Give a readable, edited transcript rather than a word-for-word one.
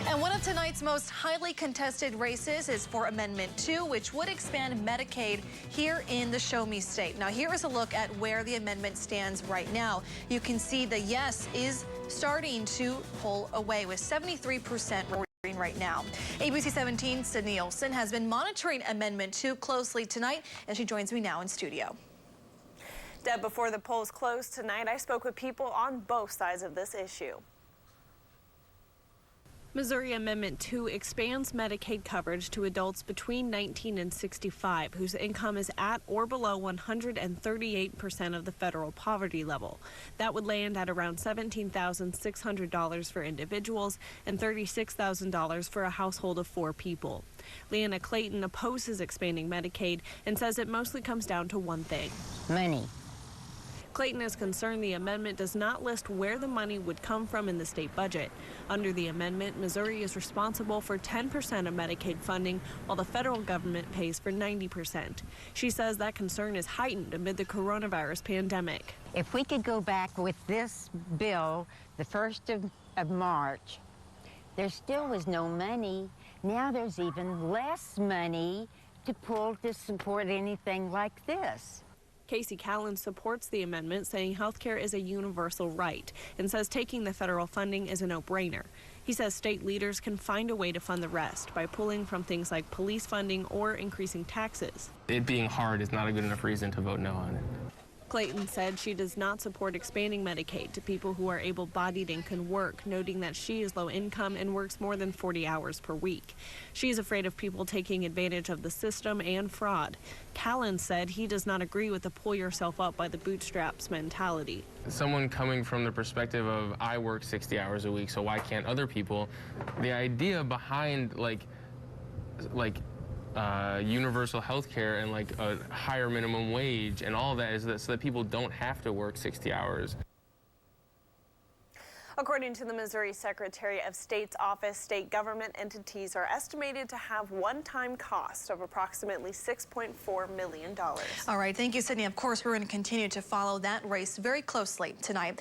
And one of tonight's most highly contested races is for Amendment 2, which would expand Medicaid here in the Show Me State. Now, here is a look at where the amendment stands right now. You can see the yes is starting to pull away with 73% right now. ABC 17's Sydney Olson has been monitoring Amendment 2 closely tonight, and she joins me now in studio. Deb, before the polls closed tonight, I spoke with people on both sides of this issue. Missouri Amendment 2 expands Medicaid coverage to adults between 19 and 65 whose income is at or below 138% of the federal poverty level. That would land at around $17,600 for individuals and $36,000 for a household of 4 people. Leanna Clayton opposes expanding Medicaid and says it mostly comes down to one thing: money. Clayton is concerned the amendment does not list where the money would come from in the state budget. Under the amendment, Missouri is responsible for 10% of Medicaid funding, while the federal government pays for 90%. She says that concern is heightened amid the coronavirus pandemic. If we could go back with this bill the 1st of March, there still was no money. Now there's even less money to pull to support anything like this. Casey Callan supports the amendment, saying health care is a universal right, and says taking the federal funding is a no-brainer. He says state leaders can find a way to fund the rest by pulling from things like police funding or increasing taxes. It being hard is not a good enough reason to vote no on it. Clayton said she does not support expanding Medicaid to people who are able-bodied and can work, noting that she is low income and works more than 40 hours per week. She is afraid of people taking advantage of the system and fraud. Callan said he does not agree with the pull yourself up by the bootstraps mentality. Someone coming from the perspective of I work 60 hours a week, so why can't other people? The idea behind universal health care and like a higher minimum wage and all that is that so that people don't have to work 60 hours. According to the Missouri Secretary of State's office, state government entities are estimated to have one-time costs of approximately $6.4 million. All right, thank you, Sydney. Of course, we're going to continue to follow that race very closely tonight.